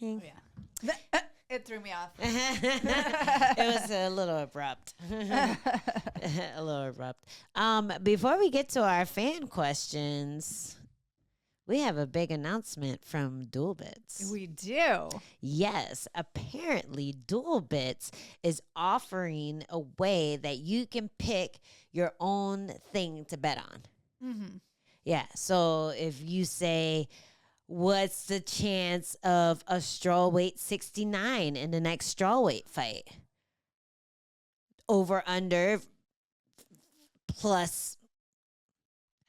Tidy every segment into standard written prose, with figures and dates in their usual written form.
Oh, yeah. It threw me off. It was a little abrupt. A little abrupt. Before we get to our fan questions, we have a big announcement from Duelbits. We do. Yes, apparently Duelbits is offering a way that you can pick your own thing to bet on. Mm-hmm. Yeah, so if you say, what's the chance of a strawweight 69 in the next strawweight fight? Over, under, plus,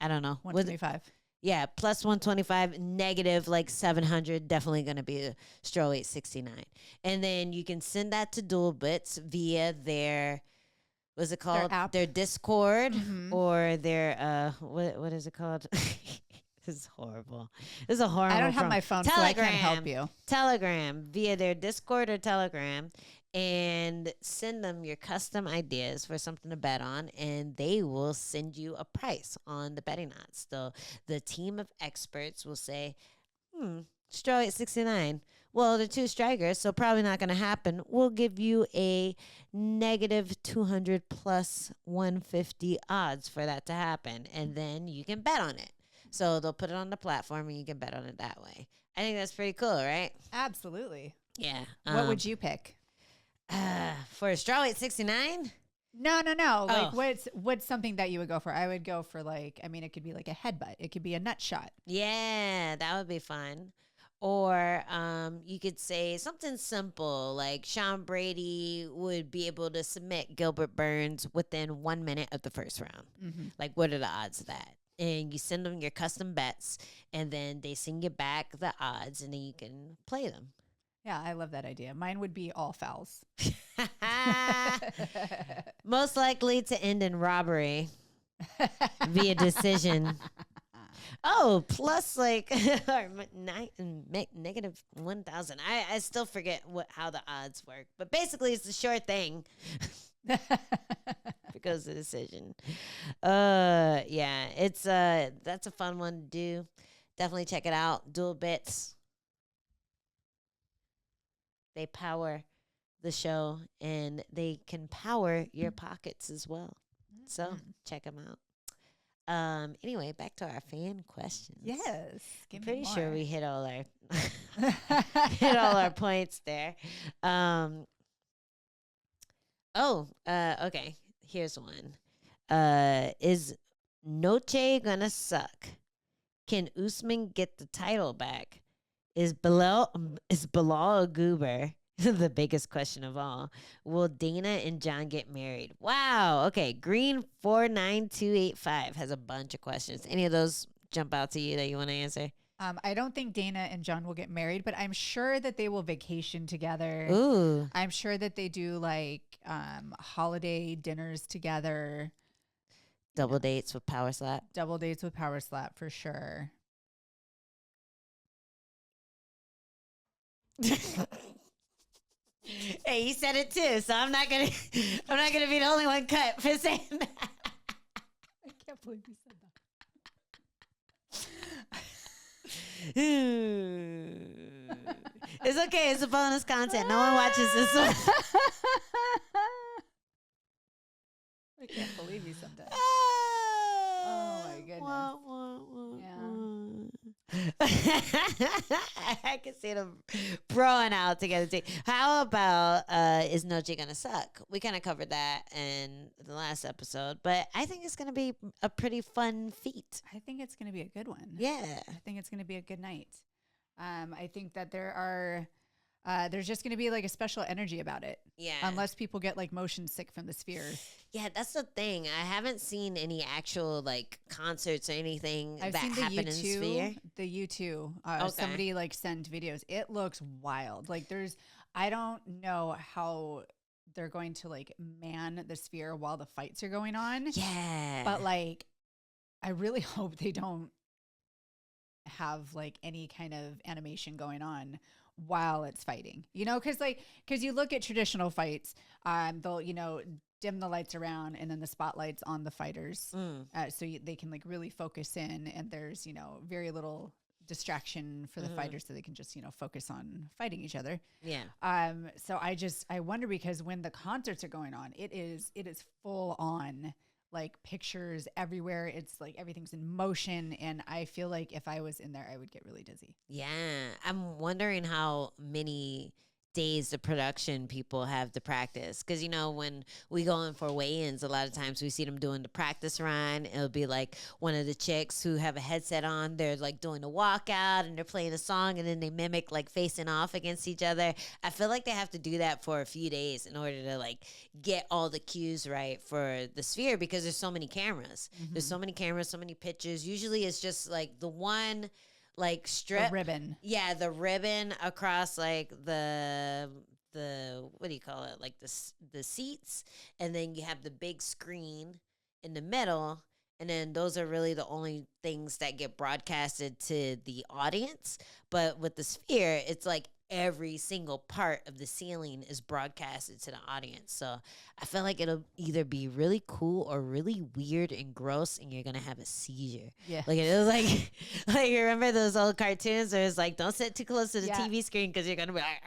I don't know. 125. Yeah, plus 125, negative like 700, definitely going to be a strawweight 69. And then you can send that to Duelbits via their, what's it called? Their app. Their Discord Mm-hmm. or their, what is it called? This is horrible. This is a horrible. I don't have my phone, Telegram. so I can't help you. Telegram via their Discord or Telegram, and send them your custom ideas for something to bet on, and they will send you a price on the betting odds. So the team of experts will say, straw at 69. Well, they're two strikers, so probably not going to happen. We'll give you a negative 200 plus 150 odds for that to happen, and then you can bet on it. So they'll put it on the platform and you can bet on it that way. I think that's pretty cool, right? Absolutely. Yeah. What would you pick? For a strawweight 69? No. Oh. Like, what's something that you would go for? I would go for it could be like a headbutt. It could be a nut shot. Yeah, that would be fun. Or you could say something simple like Sean Brady would be able to submit Gilbert Burns within 1 minute of the first round. Mm-hmm. Like, what are the odds of that? And you send them your custom bets, and then they send you back the odds, and then you can play them. Yeah, I love that idea. Mine would be all fouls. Most likely to end in robbery via decision. Oh, plus like negative 1,000. I still forget how the odds work, but basically it's a sure thing. Because of the decision. Yeah, it's that's a fun one to do. Definitely check it out. Duelbits. They power the show, and they can power your pockets as well. So check them out. Anyway, back to our fan questions. Yes. I'm pretty sure we hit all our points there. Okay. Here's one. Is Noche gonna suck? Can Usman get the title back? Is Bilal a goober? The biggest question of all. Will Dana and Jon get married? Wow. Okay. Green 49285 has a bunch of questions. Any of those jump out to you that you want to answer? I don't think Dana and Jon will get married, but I'm sure that they will vacation together. Ooh. I'm sure that they do like holiday dinners together. Double dates with Power Slap. Double dates with Power Slap for sure. Hey, you said it too, so I'm not gonna be the only one cut for saying that. I can't believe you said that. It's okay. It's a bonus content. No one watches this one. I can't believe you said that. Oh my goodness. I can see them broing out together too. How about is Noche gonna suck? We kind of covered that in the last episode, but I think it's gonna be a pretty fun feat. I think it's going to be a good one. Yeah. I think it's going to be a good night. I think that there's just going to be like a special energy about it. Yeah. Unless people get like motion sick from the sphere. Yeah, that's the thing. I haven't seen any actual like concerts or anything I've that seen happen in Sphere. The U2. Okay. Somebody like sent videos. It looks wild. Like I don't know how they're going to like man the Sphere while the fights are going on. Yeah. But like, I really hope they don't have like any kind of animation going on while it's fighting, because you look at traditional fights, they'll, dim the lights around and then the spotlights on the fighters. So they can like really focus in, and there's, very little distraction for the fighters so they can just, focus on fighting each other. Yeah. So I wonder, because when the concerts are going on, it is full on, like, pictures everywhere. It's like everything's in motion. And I feel like if I was in there, I would get really dizzy. Yeah. I'm wondering how many days of production people have to practice. Because, when we go in for weigh-ins, a lot of times we see them doing the practice run. It'll be like one of the chicks who have a headset on. They're like doing a walkout and they're playing a song, and then they mimic like facing off against each other. I feel like they have to do that for a few days in order to like get all the cues right for the Sphere, because there's so many cameras. There's so many cameras, so many pictures. Usually it's just like the one like strip, the ribbon. Yeah, the ribbon across like the what do you call it? Like the seats, and then you have the big screen in the middle, and then those are really the only things that get broadcasted to the audience. But with the Sphere, it's like every single part of the ceiling is broadcasted to the audience. So I feel like it'll either be really cool or really weird and gross, and you're gonna have a seizure. Yeah. Like it was like like you remember those old cartoons where it's like, don't sit too close to the TV screen because you're gonna be like,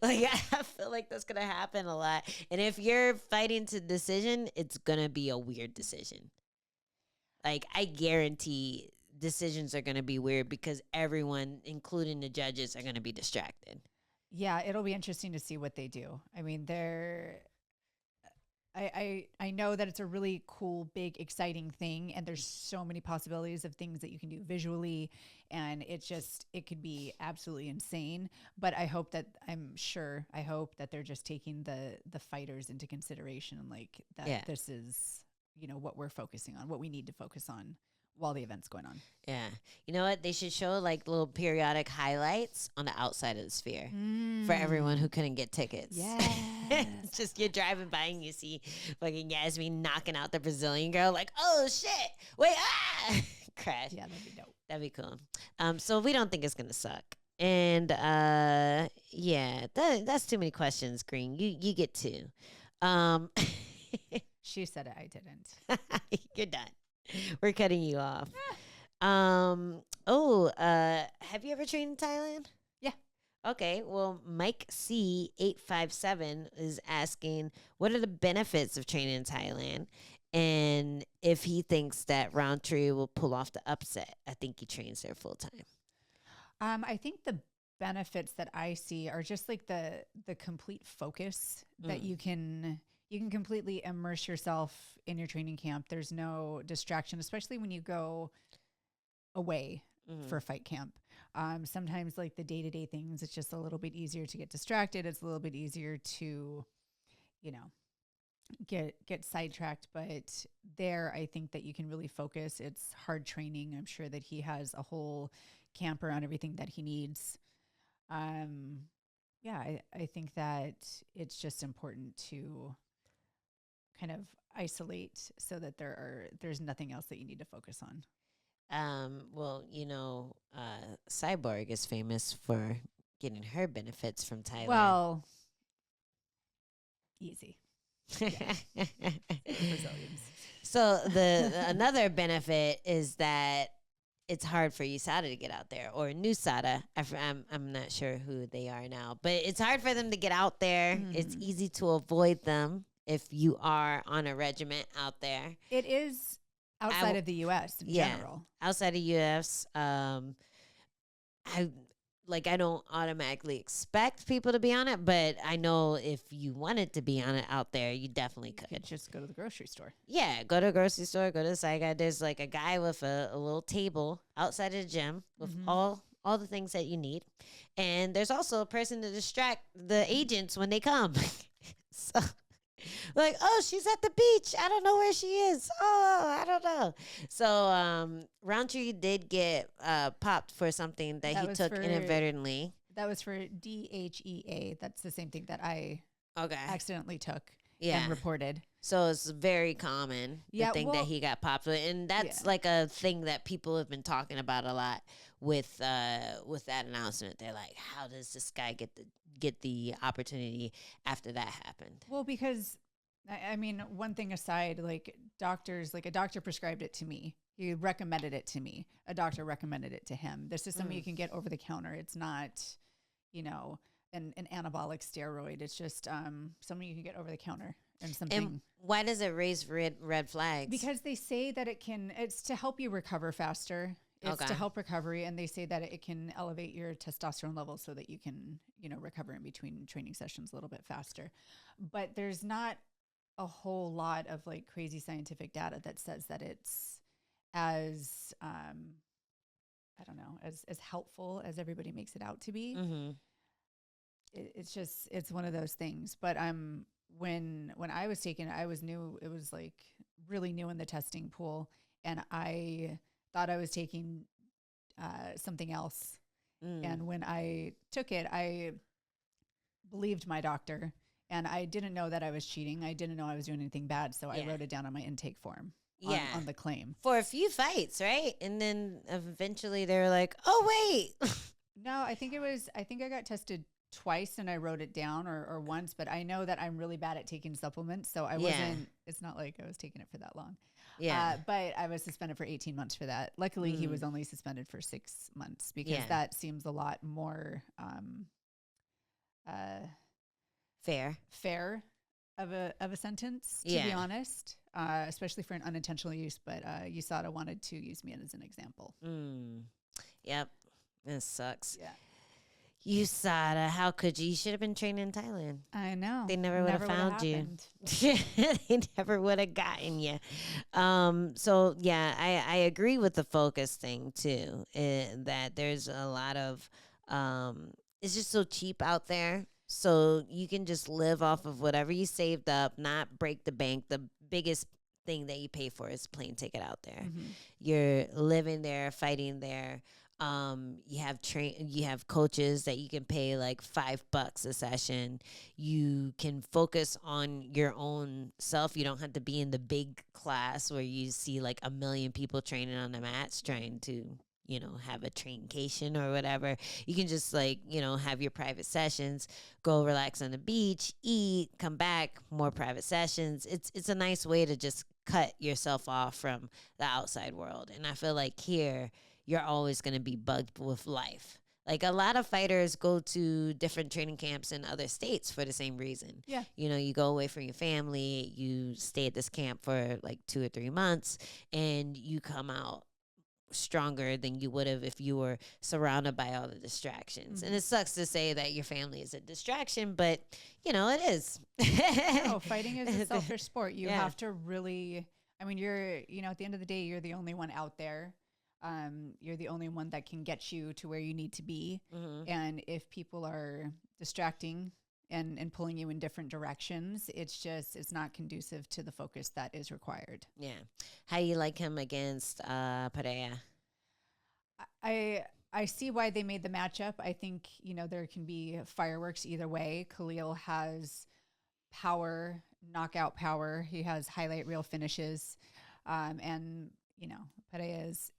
like I feel like that's gonna happen a lot. And if you're fighting to decision, it's gonna be a weird decision. Like I guarantee decisions are going to be weird because everyone, including the judges, are going to be distracted. Yeah, it'll be interesting to see what they do. I mean, I know that it's a really cool, big, exciting thing, and there's so many possibilities of things that you can do visually, and it could be absolutely insane. But I hope that they're just taking the fighters into consideration, and like that this is, what we're focusing on, what we need to focus on while the event's going on. Yeah. You know what? They should show like little periodic highlights on the outside of the Sphere for everyone who couldn't get tickets. Yeah. Just you're driving by and you see fucking Yasmin knocking out the Brazilian girl, like, oh shit. Wait, crash. Yeah, that'd be dope. That'd be cool. So we don't think it's gonna suck. And yeah, that's too many questions, Green. You get two. She said it, I didn't. You're done. We're cutting you off. Have you ever trained in Thailand? Yeah. Okay. Well, Mike C857 is asking, what are the benefits of training in Thailand? And if he thinks that Rountree will pull off the upset. I think he trains there full time. I think the benefits that I see are just like the complete focus that you can completely immerse yourself in your training camp. There's no distraction, especially when you go away for fight camp. Sometimes like the day-to-day things, it's just a little bit easier to get distracted. It's a little bit easier to, get sidetracked. But there, I think that you can really focus. It's hard training. I'm sure that he has a whole camp around everything that he needs. I think that it's just important to kind of isolate so that there's nothing else that you need to focus on. Well, Cyborg is famous for getting her benefits from Thailand. Well, easy. Yeah. Brazilians. So another benefit is that it's hard for USADA to get out there, or NUSADA. I'm not sure who they are now, but it's hard for them to get out there. It's easy to avoid them if you are on a regiment out there. It is outside of the U.S. in general. Outside of U.S., I don't automatically expect people to be on it, but I know if you wanted to be on it out there, you definitely could. You could just go to the grocery store. Yeah, go to a grocery store, go to the side guy. There's like a guy with a little table outside of the gym with all the things that you need. And there's also a person to distract the agents when they come. So like, oh, she's at the beach. I don't know where she is. Oh, I don't know. So Rountree did get popped for something that he took inadvertently. That was for DHEA. That's the same thing that I accidentally took and reported. So it's very common, the thing that he got popped with. And that's like a thing that people have been talking about a lot with that announcement. They're like, how does this guy get the opportunity after that happened? Well, because I mean, one thing aside, like doctors, like a doctor prescribed it to me. He recommended it to me. A doctor recommended it to him. This is something you can get over the counter. It's not, you know, an anabolic steroid. It's just something you can get over the counter and something. And why does it raise red flags? Because they say that it's to help you recover faster. It's to help recovery, and they say that it can elevate your testosterone levels so that you can, recover in between training sessions a little bit faster. But there's not a whole lot of like crazy scientific data that says that it's as I don't know, as helpful as everybody makes it out to be. Mm-hmm. It's one of those things. But when I was taking it, I was new. It was like really new in the testing pool, and I thought I was taking something else. And when I took it, I believed my doctor, and I didn't know that I was cheating. I didn't know I was doing anything bad, so I wrote it down on my intake form. On the claim for a few fights, right? And then eventually they were like, "Oh wait." No, I think I got tested twice and I wrote it down, or once, but I know that I'm really bad at taking supplements, so I wasn't. It's not like I was taking it for that long. Yeah, but I was suspended for 18 months for that. Luckily, he was only suspended for 6 months because that seems a lot more fair of a sentence, to be honest. Especially for an unintentional use, but USADA wanted to use me as an example. Yep, this sucks. Yeah, USADA, how could you? You should have been trained in Thailand. I know. They never would have found you. They never would have gotten you. So yeah, I agree with the focus thing too. That there's a lot of it's just so cheap out there. So you can just live off of whatever you saved up, not break the bank. The biggest thing that you pay for is plane ticket out there. You're living there, fighting there. You have coaches that you can pay like $5 a session. You can focus on your own self. You don't have to be in the big class where you see like 1 million people training on the mats trying to, have a traincation or whatever. You can just have your private sessions, go relax on the beach, eat, come back, more private sessions. It's a nice way to just cut yourself off from the outside world. And I feel like here, you're always going to be bugged with life. Like a lot of fighters go to different training camps in other states for the same reason. Yeah. You go away from your family, you stay at this camp for like 2 or 3 months, and you come out stronger than you would have if you were surrounded by all the distractions. And it sucks to say that your family is a distraction, but it is. No, fighting is a selfish sport. You have to really, you're, at the end of the day, you're the only one out there. You're the only one that can get you to where you need to be. And if people are distracting and pulling you in different directions, it's not conducive to the focus that is required. Yeah. How you like him against Pereira? I see why they made the matchup. I think, there can be fireworks either way. Khalil has power, knockout power. He has highlight reel finishes. And, Pereira is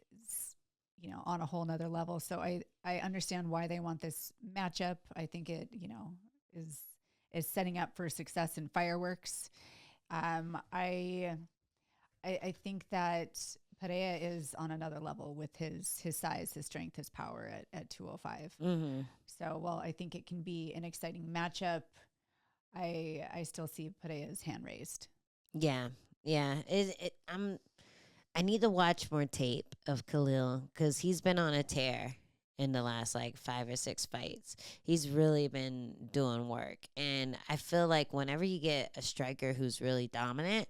on a whole nother level. So I understand why they want this matchup. I think it, is setting up for success in fireworks. I think that Pereira is on another level with his size, his strength, his power at 205. So while I think it can be an exciting matchup, I still see Pereira's hand raised. Yeah. I need to watch more tape of Khalil because he's been on a tear in the last like 5 or 6 fights. He's really been doing work. And I feel like whenever you get a striker who's really dominant,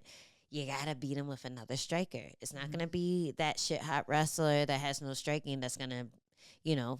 you got to beat him with another striker. It's not going to be that shit hot wrestler that has no striking that's going to,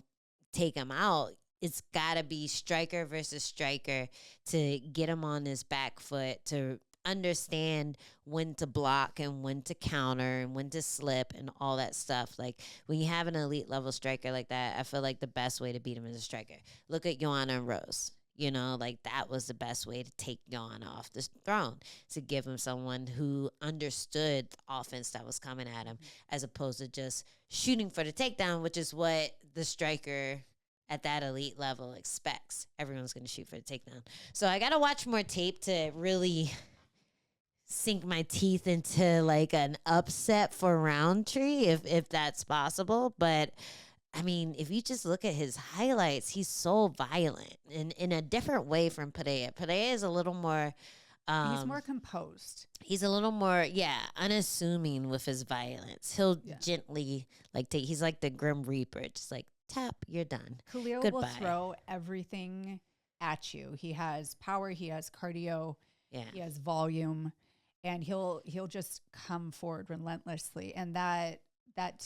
take him out. It's got to be striker versus striker to get him on his back foot, to understand when to block and when to counter and when to slip and all that stuff. Like when you have an elite level striker like that, I feel like the best way to beat him is a striker. Look at Joanna and Rose. Like that was the best way to take Jon off the throne, to give him someone who understood the offense that was coming at him, as opposed to just shooting for the takedown, which is what the striker at that elite level expects. Everyone's going to shoot for the takedown. So I got to watch more tape to really sink my teeth into like an upset for Roundtree if that's possible. But I mean, if you just look at his highlights, he's so violent in a different way from Perea. Perea is a little more He's more composed. he's a little more, unassuming with his violence. He'll gently like take. He's like the Grim Reaper, just like tap, you're done. Khalil Goodbye. will throw everything at you. He has power. He has cardio. Yeah, He has volume, and he'll just come forward relentlessly. And that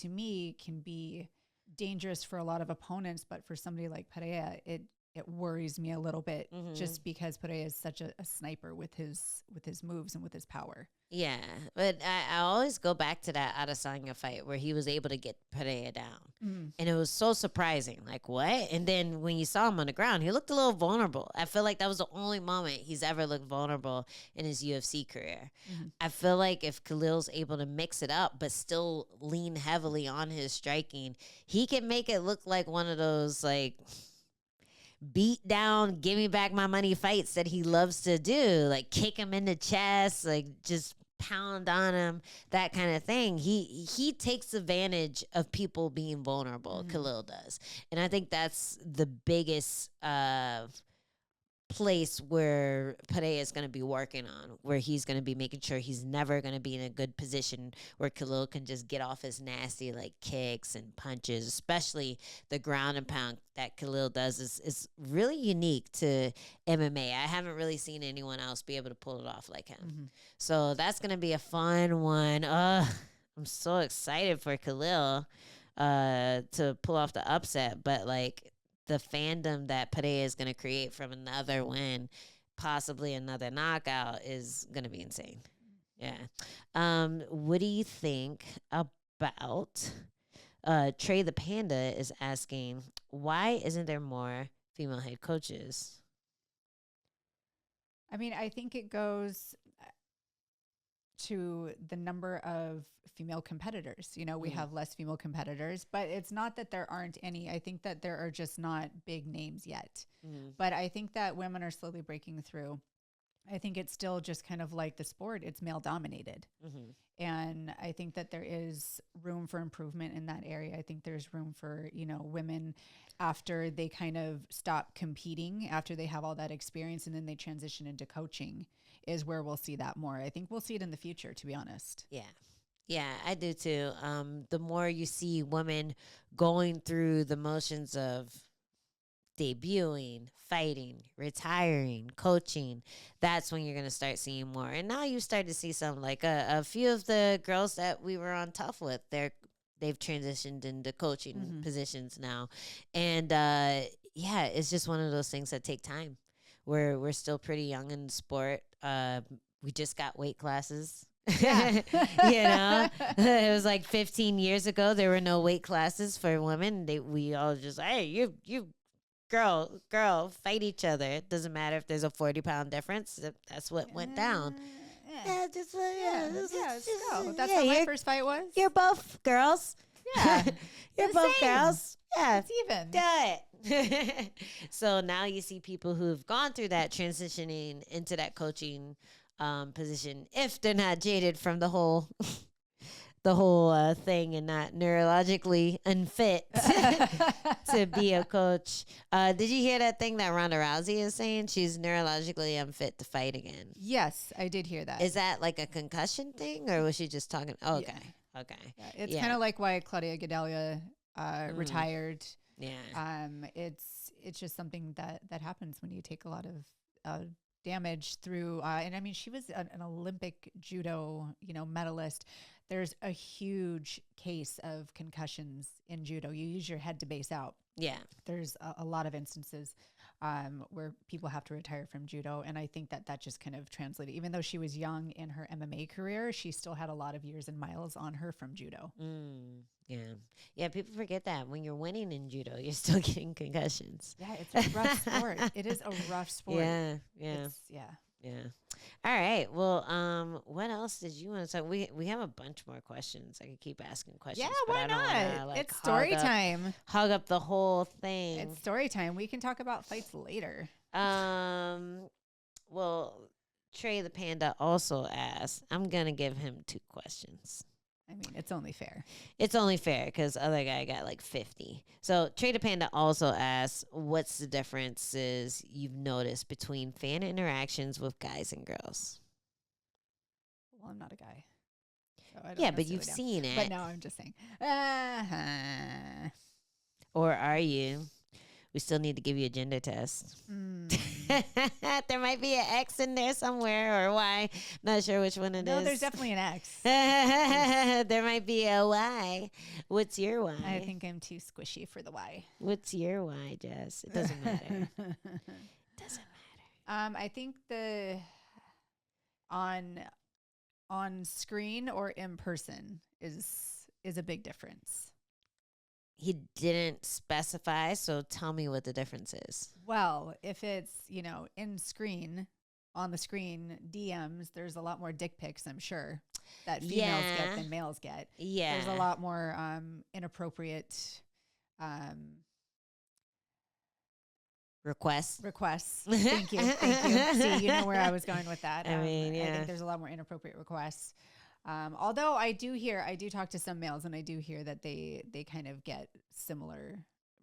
to me can be dangerous for a lot of opponents, but for somebody like Perea, it worries me a little bit, just because Perea is such a sniper with his moves and with his power. yeah. But I always go back to that Adesanya fight where he was able to get Perea down, and it was so surprising. Like, what? And then when you saw him on the ground, he looked a little vulnerable. I feel like that was the only moment he's ever looked vulnerable in his UFC career. I feel like if Khalil's able to mix it up but still lean heavily on his striking, he can make it look like one of those like beat down, give me back my money fights that he loves to do, like kick him in the chest, like just pound on him, that kind of thing. He takes advantage of people being vulnerable. Khalil does, and I think that's the biggest place where Perea is going to be working on, where he's going to be making sure he's never going to be in a good position where Khalil can just get off his nasty like kicks and punches, especially the ground and pound that Khalil does is really unique to MMA. I haven't really seen anyone else be able to pull it off like him. So that's going to be a fun one. I'm so excited for Khalil to pull off the upset, but like the fandom that Perea is going to create from another win, possibly another knockout, is going to be insane. Yeah. What do you think about Trey the Panda is asking, why isn't there more female head coaches? I mean, I think it goes to the number of female competitors. You know, we have less female competitors, but it's not that there aren't any. I think that there are just not big names yet. But I think that women are slowly breaking through. I think it's still just kind of like the sport. It's male dominated. And I think that there is room for improvement in that area. I think there's room for, you know, women after they kind of stop competing, after they have all that experience and then they transition into coaching, is where we'll see that more. I think we'll see it in the future, to be honest. Yeah. Yeah, I do too. The more you see women going through the motions of debuting, fighting, retiring, coaching, that's when you're going to start seeing more. And now you start to see some, like a few of the girls that we were on Tough with, they've transitioned into coaching positions now. And it's just one of those things that take time. We're still pretty young in the sport. We just got weight classes. Yeah. You know, it was like 15 years ago. There were no weight classes for women. We all just, hey, you girl, fight each other. It doesn't matter if there's a 40-pound difference. That's what went down. Let's go. That's how my first fight was. You're both girls. Yeah. You're both girls. Yeah. It's even. Do it. So now you see people who've gone through that, transitioning into that coaching position, if they're not jaded from the whole thing and not neurologically unfit to be a coach. Did you hear that thing that Ronda Rousey is saying? She's neurologically unfit to fight again. Yes, I did hear that. Is that like a concussion thing, or was she just talking? Oh, okay. Yeah. Okay. Yeah, it's kind of like why Claudia Gadelha retired. Yeah. It's just something that happens when you take a lot of damage through. And I mean, she was an Olympic judo, medalist. There's a huge case of concussions in judo. You use your head to base out. Yeah. There's a lot of instances where people have to retire from judo. And I think that just kind of translated. Even though she was young in her MMA career, she still had a lot of years and miles on her from judo. Yeah. Yeah, people forget that. When you're winning in judo, you're still getting concussions. Yeah, it's a rough sport. It is a rough sport. Yeah. Yeah. All right. Well, what else did you want to talk? We have a bunch more questions. I could keep asking questions. Yeah, but why I don't not? wanna, It's story time. Hug up the whole thing. It's story time. We can talk about fights later. Well, Trey the Panda also asked, I'm going to give him 2 questions. I mean, it's only fair. It's only fair because other guy got like 50. So Trey the Panda also asks, what's the differences you've noticed between fan interactions with guys and girls? Well, I'm not a guy. So I don't Yeah, but you've necessarily know. seen it. But no, I'm just saying. Uh-huh. Or are you? We still need to give you a gender test. There might be an X in there somewhere or Y. Not sure which one it is. No, there's definitely an X. There might be a Y. What's your Y? I think I'm too squishy for the Y. What's your Y, Jess? It doesn't matter. Doesn't matter. I think the on screen or in person is a big difference. He didn't specify, so tell me what the difference is. Well, if it's, in screen, on the screen, DMs, there's a lot more dick pics, I'm sure, that females get than males get. Yeah. There's a lot more inappropriate requests. Thank you. See, you know where I was going with that. I mean, I think there's a lot more inappropriate requests. Although I do talk to some males, and I do hear that they kind of get similar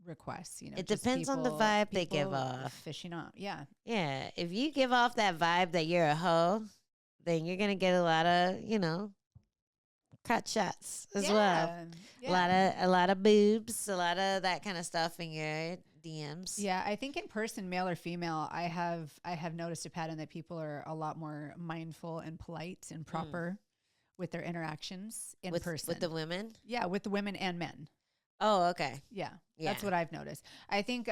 requests. It depends on the vibe they give off. Fishing off, yeah. Yeah, if you give off that vibe that you're a hoe, then you're gonna get a lot of, crotch shots as well. Yeah. A lot of boobs, a lot of that kind of stuff in your DMs. Yeah, I think in person, male or female, I have noticed a pattern that people are a lot more mindful and polite and proper with their interactions in person. With the women? Yeah, with the women and men. Oh, okay. Yeah. That's what I've noticed. I think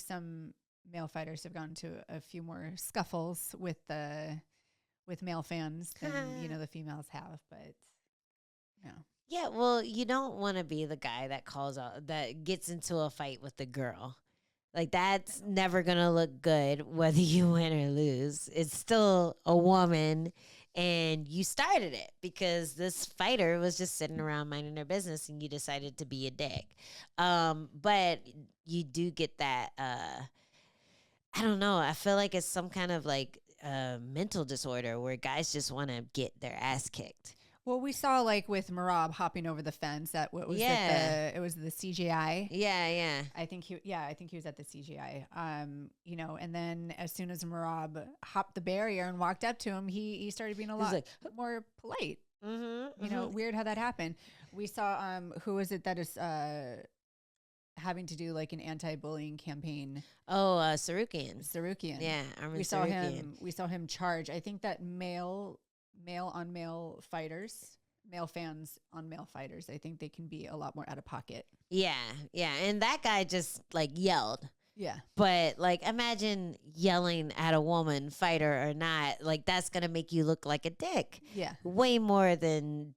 some male fighters have gone to a few more scuffles with male fans than the females have, but Yeah, well, you don't want to be the guy that gets into a fight with the girl. Like, that's never going to look good whether you win or lose. It's still a woman, and you started it because this fighter was just sitting around minding their business, and you decided to be a dick. But you do get that, I don't know, I feel like it's some kind of, like, mental disorder where guys just want to get their ass kicked. Well, we saw like with Marab hopping over the fence at it was the CGI. Yeah. I think he was at the CGI. And then as soon as Marab hopped the barrier and walked up to him, he started being a lot more polite. Weird how that happened. We saw who is it that is having to do like an anti-bullying campaign? Oh, Sarukian. Yeah, we saw him. We saw him charge. I think that male on male fighters, male fans on male fighters, I think they can be a lot more out of pocket. Yeah. And that guy just like yelled. Yeah. But like imagine yelling at a woman, fighter or not, like that's going to make you look like a dick. Yeah. Way more than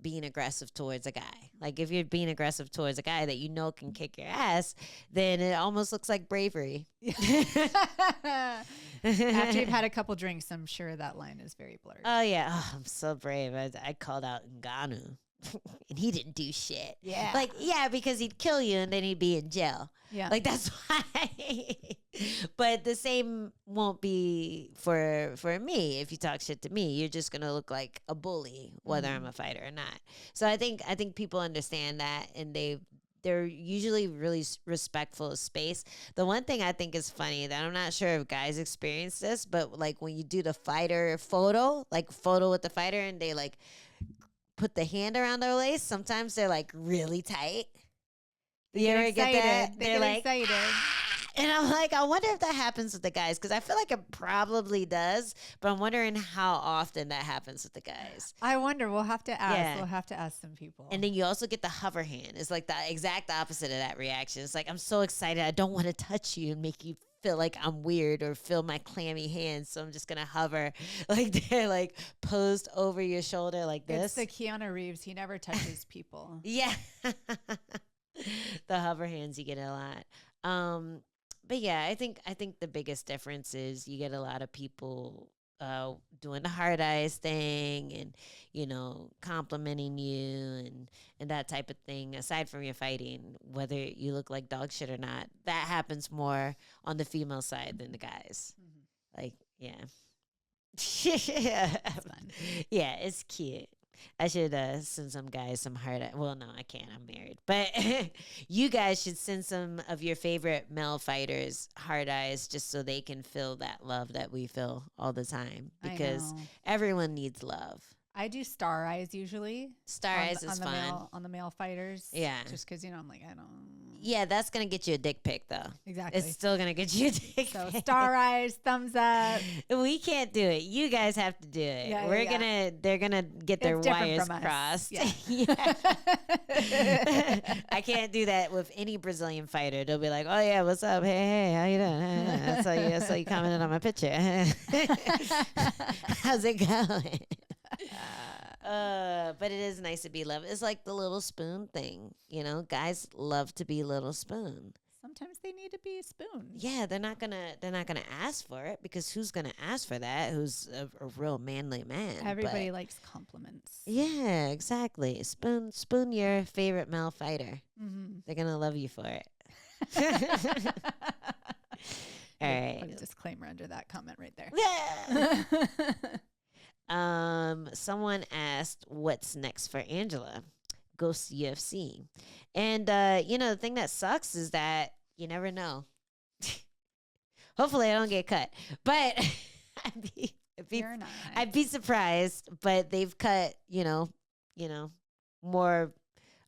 being aggressive towards a guy. Like if you're being aggressive towards a guy that you know can kick your ass, then it almost looks like bravery. After you've had a couple drinks, I'm sure that line is very blurred. Oh, yeah. Oh, I'm so brave. I called out Ngannou, and he didn't do shit. Yeah. Like, yeah, because he'd kill you, and then he'd be in jail. Yeah. Like, that's why. But the same won't be for me. If you talk shit to me, you're just going to look like a bully, whether I'm a fighter or not. So I think people understand that, and they're usually really respectful of space. The one thing I think is funny that I'm not sure if guys experience this, but like when you do the fighter photo with the fighter and they like put the hand around their waist, sometimes they're like really tight. You ever get that? They're like excited. Ah! And I'm like, I wonder if that happens with the guys because I feel like it probably does, but I'm wondering how often that happens with the guys. I wonder. We'll have to ask. Yeah. We'll have to ask some people. And then you also get the hover hand. It's like the exact opposite of that reaction. It's like, I'm so excited. I don't want to touch you and make you feel like I'm weird or feel my clammy hands. So I'm just going to hover. Like they're like posed over your shoulder like this. It's the Keanu Reeves. He never touches people. Yeah. The hover hands, you get a lot. But yeah, I think the biggest difference is you get a lot of people doing the hard eyes thing and, complimenting you and that type of thing, aside from your fighting, whether you look like dog shit or not. That happens more on the female side than the guys. Mm-hmm. Like, yeah. Yeah. It's fun. Yeah, it's cute. I should send some guys some hard eye. Well, no, I can't. I'm married. But you guys should send some of your favorite male fighters hard eyes just so they can feel that love that we feel all the time I because know. everyone needs love. I do star eyes usually Star eyes is fun. on the male fighters. Yeah. Just because I'm like I don't. Yeah, that's going to get you a dick pic, though. Exactly. It's still going to get you a dick So pic. star eyes, thumbs up. We can't do it. You guys have to do it. Yeah, We're yeah. gonna they're gonna get their It's different wires from us. crossed. Yeah. Yeah. I can't do that with any Brazilian fighter. They'll be like, "Oh yeah, what's up? Hey, how you doing? I saw you commented on my picture. How's it going?" But it is nice to be loved. It's like the little spoon thing, you know. Guys love to be little spoon. Sometimes they need to be spooned. Yeah, they're not gonna ask for it because who's gonna ask for that? Who's a real manly man? Everybody But likes compliments. yeah, exactly. Spoon your favorite male fighter. Mm-hmm. They're gonna love you for it. All right. Put a disclaimer under that comment right there. Someone asked what's next for Angela. Ghost UFC. And the thing that sucks is that you never know. Hopefully I don't get cut. But You're not. I'd be surprised, but they've cut, more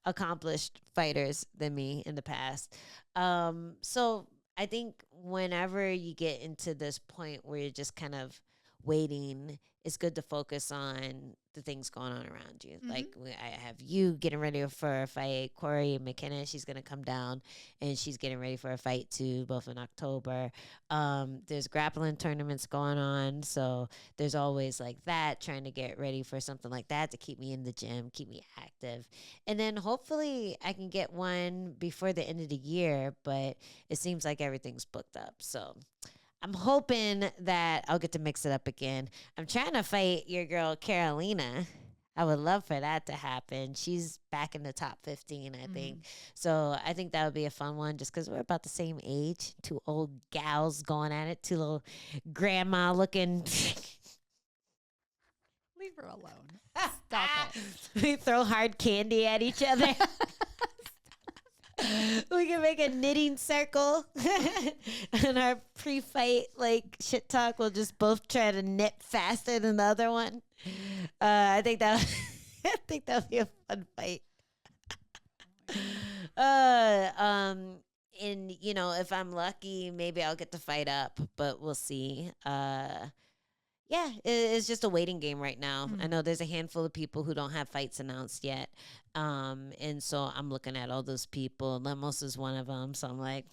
accomplished fighters than me in the past. So I think whenever you get into this point where you're just kind of waiting, it's good to focus on the things going on around you. Mm-hmm. Like I have you getting ready for a fight. Corey McKenna, she's going to come down and she's getting ready for a fight too, both in October. There's grappling tournaments going on. So there's always like that, trying to get ready for something like that to keep me in the gym, keep me active. And then hopefully I can get one before the end of the year, but it seems like everything's booked up. So I'm hoping that I'll get to mix it up again. I'm trying to fight your girl, Carolina. I would love for that to happen. She's back in the top 15, I think. So I think that would be a fun one just because we're about the same age. Two old gals going at it. Two little grandma looking. Leave her alone. Stop it. We throw hard candy at each other. We can make a knitting circle. And our pre-fight shit talk, we'll just both try to knit faster than the other one. I think that would be a fun fight. And if I'm lucky, maybe I'll get to fight up, but we'll see. Yeah, it's just a waiting game right now. I know there's a handful of people who don't have fights announced yet. And so I'm looking at all those people. Lemos is one of them. So I'm like,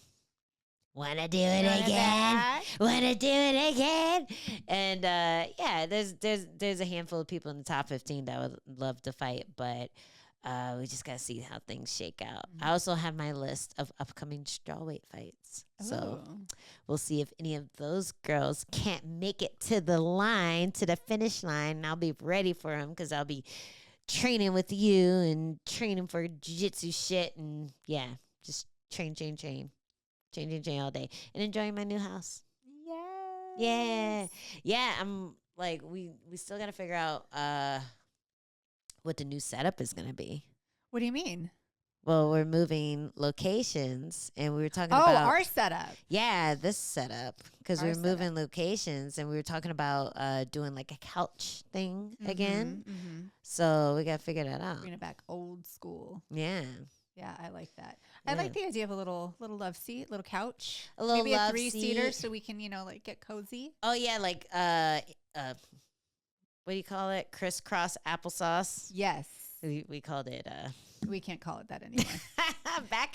wanna do it again? Wanna do it again? And there's a handful of people in the top 15 that would love to fight, but we just gotta see how things shake out. I also have my list of upcoming strawweight fights. So we'll see if any of those girls can't make it to the finish line. I'll be ready for them because I'll be training with you and training for jiu-jitsu shit. And yeah, just train all day and enjoying my new house. Yeah. I'm like, we still got to figure out what the new setup is going to be. What do you mean? Well, we're moving locations, and we were talking about our setup. Yeah, this setup, because we're moving locations, and we were talking about doing like a couch thing again. Mm-hmm. So we got to figure that out. Bringing it back old school. Yeah. Yeah, I like that. Yeah. I like the idea of a little love seat, little couch, a little maybe love a 3-seater, seat. so we can get cozy. Oh yeah, like what do you call it? Crisscross applesauce. Yes, we called it. We can't call it that anymore.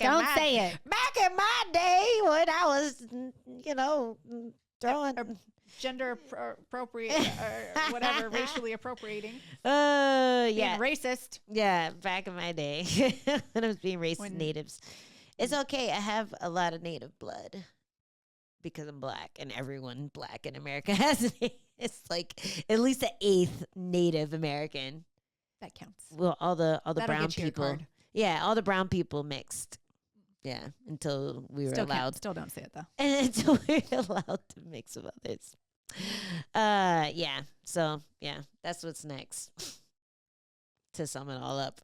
Don't say it. Back in my day when I was, throwing gender appropriate or whatever, racially appropriating. Yeah, being racist. Yeah, back in my day when I was being racist natives. It's okay. I have a lot of native blood because I'm black, and everyone black in America has it. It's like at least an 8th Native American. That counts. Well, all the That'll brown get you a people. card. Yeah, all the brown people mixed. Yeah, until we were allowed. Still don't say it though. And until we were allowed to mix with others. Yeah. So yeah, that's what's next. To sum it all up,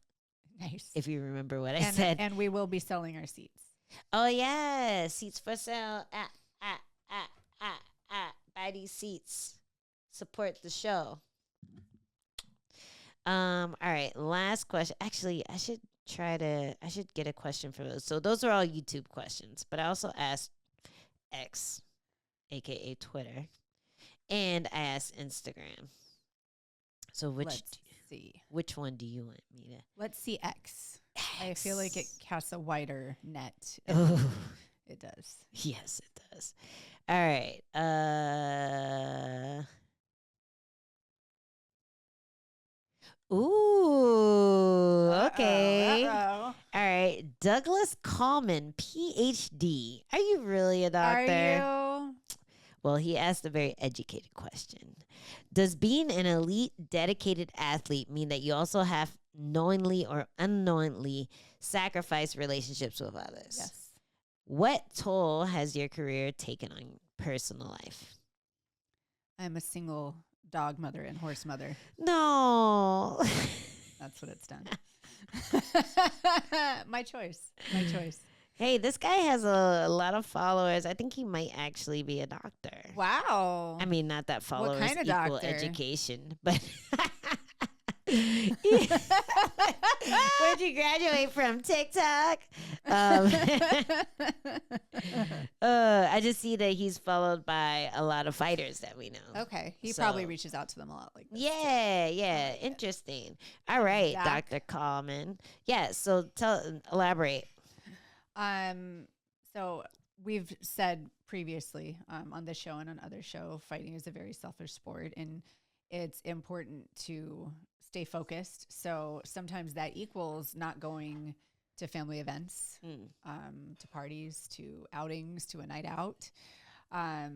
Nice. if you remember what I And said. and we will be selling our seats. Oh yeah, seats for sale. Ah, ah, buy these seats. Support the show. All right, last question. Actually, I should get a question for those. So those are all YouTube questions, but I also asked X, aka Twitter, and I asked Instagram. So Let's see. which one do you want me to? Let's see X. I feel like it casts a wider net. Oh, It does. yes, it does. All right. Ooh. Okay. Uh-oh. All right. Douglas Coleman, PhD. Are you really a doctor? Are you? Well, he asked a very educated question. Does being an elite, dedicated athlete mean that you also have knowingly or unknowingly sacrificed relationships with others? Yes. What toll has your career taken on personal life? I'm a single dog mother and horse mother. No. That's what it's done. My choice. My choice. Hey, this guy has a lot of followers. I think he might actually be a doctor. Wow. I mean, not that followers kind of equal doctor? education, but where'd you graduate from? TikTok? I just see that he's followed by a lot of fighters that we know. Okay. He So- probably reaches out to them a lot like this. Yeah, interesting. All right, Doc. Dr. Coleman. Yeah, so elaborate. So we've said previously on this show and on other show, fighting is a very selfish sport, and it's important to stay focused. So sometimes that equals not going to family events, to parties, to outings, to a night out. I've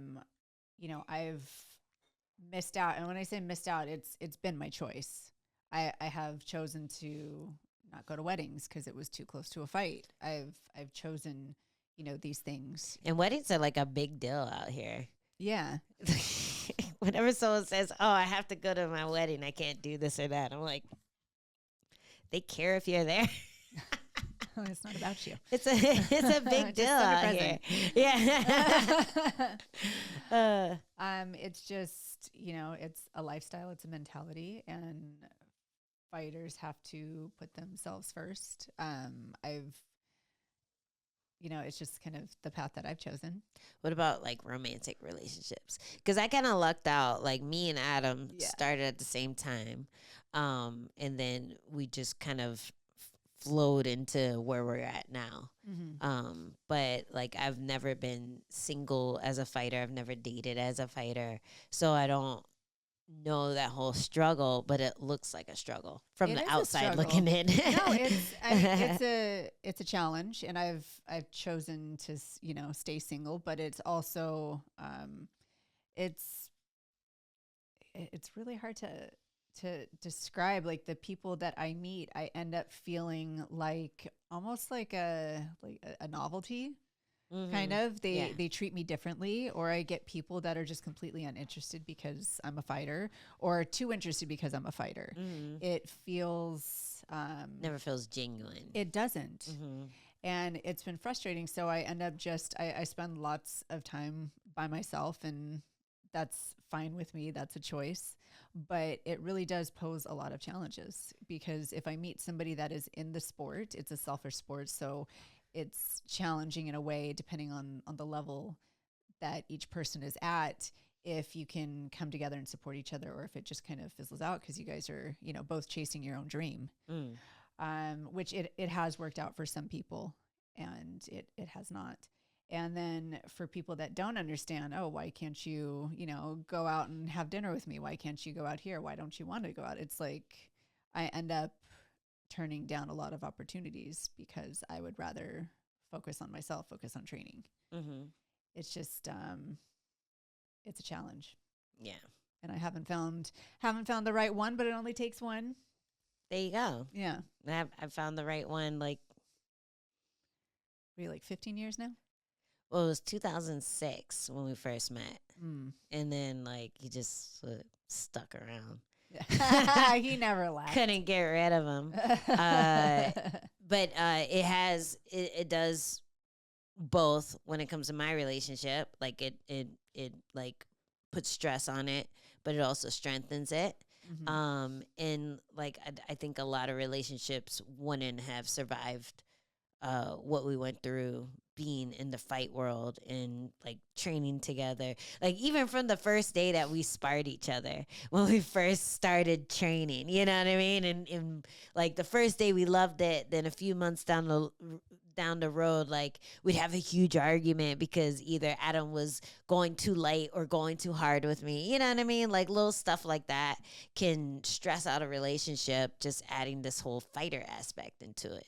missed out, and when I say missed out, it's been my choice. I have chosen to not go to weddings because it was too close to a fight. I've chosen, these things. And weddings are like a big deal out here. Yeah. Whenever someone says, "Oh, I have to go to my wedding, I can't do this or that," I'm like, they care if you're there. It's not about you. It's a big deal out here. Yeah. It's just, it's a lifestyle, it's a mentality, and fighters have to put themselves first. It's just kind of the path that I've chosen. What about like romantic relationships? Because I kind of lucked out. Like me and Adam started at the same time, and then we just kind of flowed into where we're at now. Mm-hmm. But like I've never been single as a fighter. I've never dated as a fighter, so I don't know that whole struggle, but it looks like a struggle from It the is a outside struggle. looking in. No, it's a challenge, and I've chosen to stay single, but it's also it's really hard to describe. Like the people that I meet, I end up feeling like almost like a novelty. Kind of. They treat me differently, or I get people that are just completely uninterested because I'm a fighter, or too interested because I'm a fighter. It feels Never feels genuine. it doesn't. And it's been frustrating. So I end up I spend lots of time by myself, and that's fine with me. That's a choice. But it really does pose a lot of challenges, because if I meet somebody that is in the sport, it's a selfish sport. So it's challenging in a way, depending on the level that each person is at, if you can come together and support each other, or if it just kind of fizzles out because you guys are, both chasing your own dream. Which it has worked out for some people, and it has not. And then for people that don't understand, oh, why can't you, go out and have dinner with me? Why can't you go out here? Why don't you want to go out? It's like I end up turning down a lot of opportunities because I would rather focus on myself, focus on training. It's just, it's a challenge. Yeah. And I haven't found the right one, but it only takes one. There you go. Yeah. I found the right one. Like, Were you like 15 years now? Well, it was 2006 when we first met, Mm. and then like he just stuck around. He never left. Couldn't get rid of him. Uh, but it does both when it comes to my relationship. Like it like puts stress on it, but it also strengthens it. And like I think a lot of relationships wouldn't have survived what we went through being in the fight world and like training together. Like even from the first day that we sparred each other when we first started training, you know what I mean? And like the first day we loved it. Then a few months down the road, like we'd have a huge argument because either Adam was going too light or going too hard with me. You know what I mean? Like little stuff like that can stress out a relationship, just adding this whole fighter aspect into it.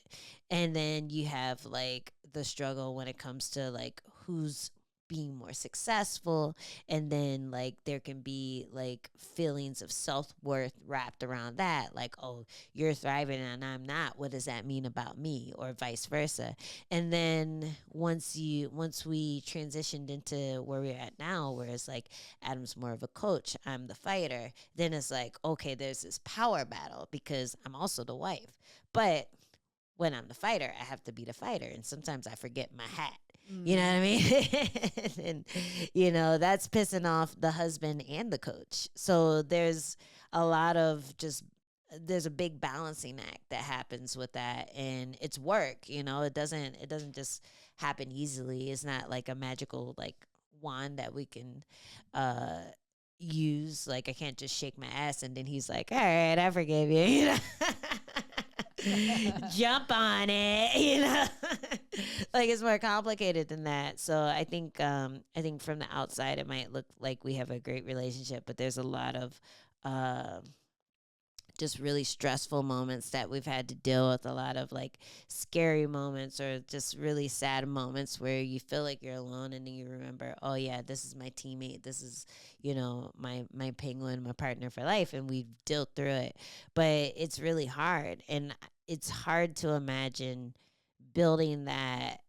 And then you have like the struggle when it comes to like who's being more successful, and then like there can be like feelings of self-worth wrapped around that, like, oh, you're thriving and I'm not, what does that mean about me, or vice versa. And then once we transitioned into where we're at now, where it's like Adam's more of a coach, I'm the fighter, then it's like, okay, there's this power battle because I'm also the wife. But when I'm the fighter, I have to be the fighter. And sometimes I forget my hat. You know what I mean? And, that's pissing off the husband and the coach. So there's a lot of there's a big balancing act that happens with that. And it's work, it doesn't just happen easily. It's not like a magical, like, wand that we can, use. Like I can't just shake my ass and then he's like, all right, I forgive you. Jump on it, like it's more complicated than that. So I think from the outside it might look like we have a great relationship, but there's a lot of just really stressful moments that we've had to deal with, a lot of like scary moments or just really sad moments where you feel like you're alone, and then you remember, oh yeah, this is my teammate, this is my penguin, my partner for life, and we've dealt through it. But it's really hard, and it's hard to imagine building that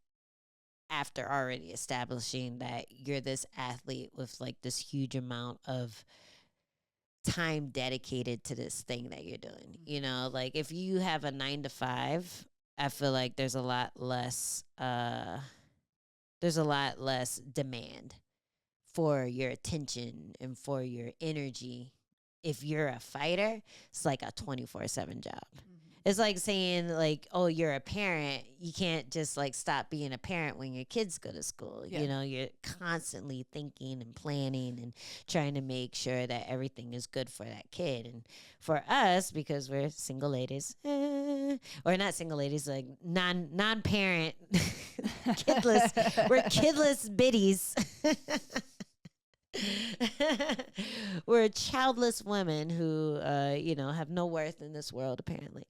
after already establishing that you're this athlete with like this huge amount of time dedicated to this thing that you're doing. Like if you have a 9 to 5, I feel like there's a lot less demand for your attention and for your energy. If you're a fighter, it's like a 24/7 job. It's like saying, like, oh, you're a parent. You can't just like stop being a parent when your kids go to school. Yeah. You're constantly thinking and planning and trying to make sure that everything is good for that kid. And for us, because we're single ladies, or not single ladies, like non-parent, kidless. We're kidless biddies. We're childless women who, have no worth in this world, apparently.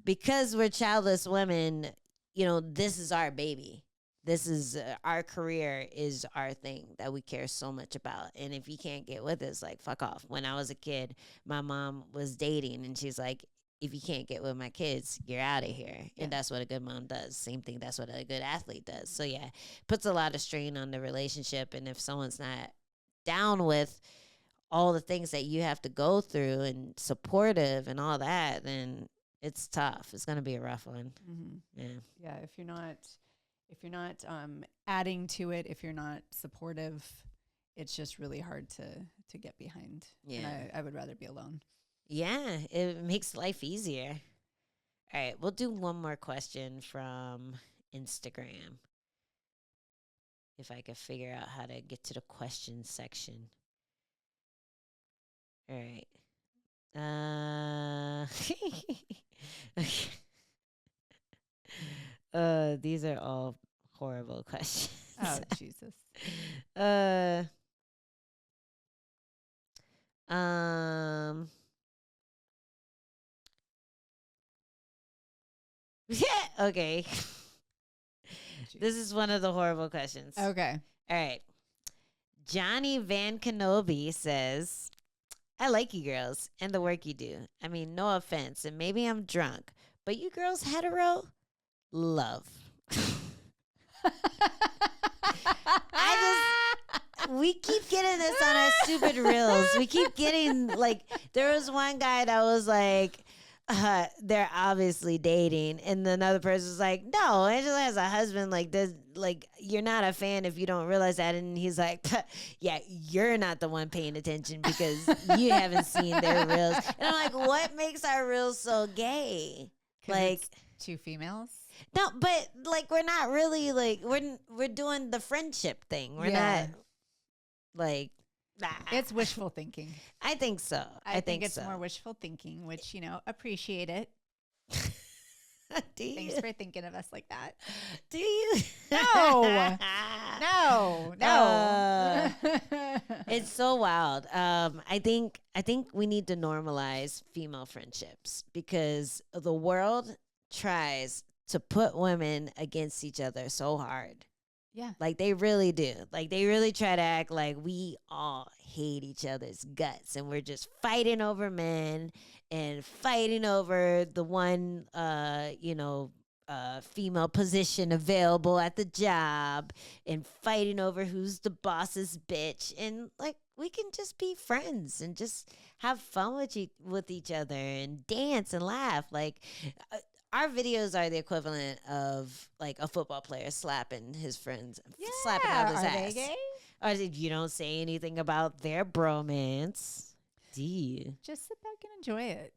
Because we're childless women, this is our baby. This is our career, is our thing that we care so much about. And if you can't get with us, like, fuck off. When I was a kid, my mom was dating, and she's like, if you can't get with my kids, you're out of here. Yeah. And that's what a good mom does. Same thing. That's what a good athlete does. So, yeah, puts a lot of strain on the relationship. And if someone's not down with all the things that you have to go through and supportive and all that, then it's tough. It's going to be a rough one. Yeah. If you're not adding to it, if you're not supportive, it's just really hard to get behind. Yeah. And I would rather be alone. Yeah. It makes life easier. All right. We'll do one more question from Instagram. If I could figure out how to get to the question section. All right. These are all horrible questions. Oh, Jesus. Yeah, okay. This is one of the horrible questions. Okay. All right. Johnny Van Kenobi says, I like you girls and the work you do. I mean, no offense, and maybe I'm drunk, but you girls hetero? Love. We keep getting this on our stupid reels. We keep getting like, there was one guy that was like, they're obviously dating, and another person was like, no, Angela has a husband. Like, this, like, you're not a fan if you don't realize that. And he's like, yeah, you're not the one paying attention because you haven't seen their reels. And I'm like, what makes our reels so gay? Like, two females. no, but like, we're not really like, we're doing the friendship thing. We're not like, it's wishful thinking. I think so. I think it's so. more wishful thinking, which, appreciate it. Thanks for thinking of us like that. Do you? No. No. It's so wild. I think we need to normalize female friendships because the world tries to put women against each other so hard. Yeah. Like, they really do. Like, they really try to act like we all hate each other's guts and we're just fighting over men and fighting over the one, female position available at the job and fighting over who's the boss's bitch. And, like, we can just be friends and just have fun with each other and dance and laugh. Like, our videos are the equivalent of like a football player slapping his friends, slapping out his ass. Are they gay? Or you don't say anything about their bromance, do you? Just sit back and enjoy it.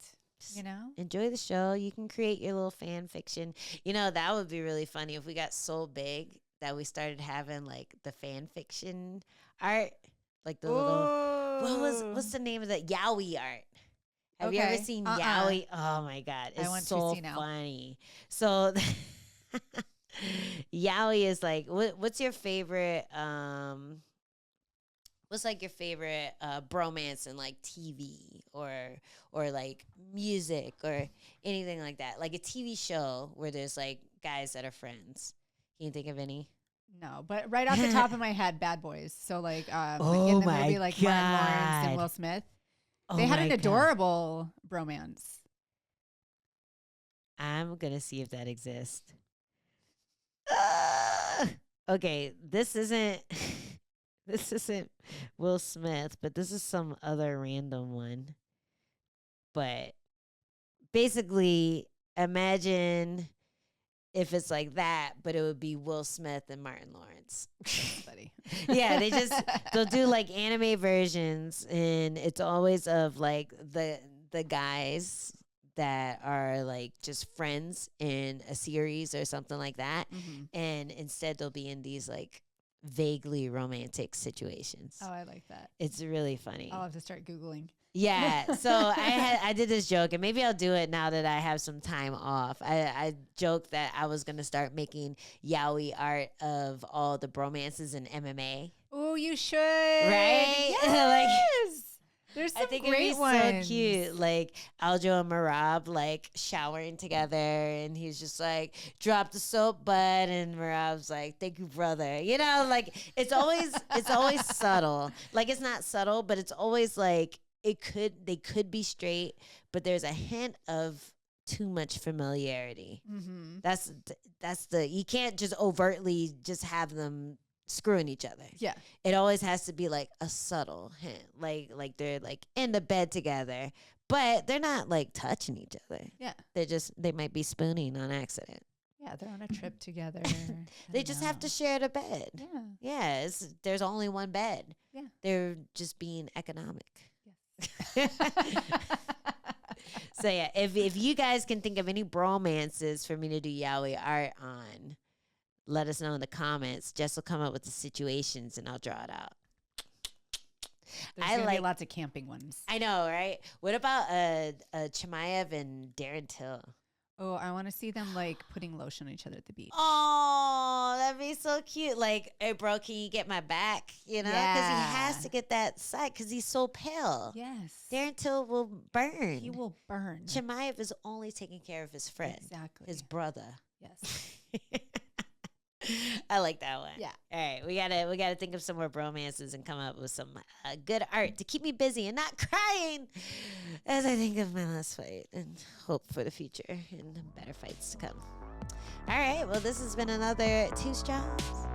Enjoy the show. You can create your little fan fiction. That would be really funny if we got so big that we started having like the fan fiction art, like the little. What's the name of that Yaoi art? Have you ever seen Yaoi? Oh my God. It's so funny. So Yaoi is like, what's your favorite, bromance in like TV or like music or anything like that? Like a TV show where there's like guys that are friends. Can you think of any? No, but right off the top of my head, Bad Boys. So like in the movie like God. Martin Lawrence and Will Smith. They had an adorable bromance. I'm going to see if that exists. Okay, this isn't Will Smith, but this is some other random one. But basically, imagine if it's like that, but it would be Will Smith and Martin Lawrence. Buddy. Yeah, they'll do like anime versions, and it's always of like the guys that are like just friends in a series or something like that. Mm-hmm. And instead they'll be in these like vaguely romantic situations. Oh, I like that. It's really funny. I'll have to start Googling. Yeah, so I did this joke, and maybe I'll do it now that I have some time off. I joked that I was gonna start making yaoi art of all the bromances in MMA. Oh, you should. Right? Yes. There's some I think great it'd be ones. so cute, like Aljo and Marab like showering together, and he's just like, drop the soap, bud, and Marab's like, thank you, brother. Like it's always subtle. Like it's not subtle, but it's always like they could be straight, but there's a hint of too much familiarity. Mm-hmm. That's you can't just overtly just have them screwing each other. Yeah. It always has to be like a subtle hint. Like they're like in the bed together, but they're not like touching each other. Yeah. They might be spooning on accident. Yeah, they're on a trip together. They just have to share the bed. Yeah. Yeah, there's only one bed. Yeah. They're just being economic. Yes. So yeah, if you guys can think of any bromances for me to do yaoi art on, let us know in the comments. Jess will come up with the situations and I'll draw it out. There's gonna be lots of camping ones. I know, right? What about Chimaev and Darren Till? Oh, I want to see them like putting lotion on each other at the beach. Oh, that'd be so cute. Like, hey, bro, can you get my back? Because he has to get that side because he's so pale. Yes. Darren Till will burn. He will burn. Chimaev is only taking care of his friend. Exactly. His brother. Yes. I like that one. Yeah. All right, we gotta think of some more bromances and come up with some good art to keep me busy and not crying as I think of my last fight and hope for the future and better fights to come. All right, well, this has been another Two Straws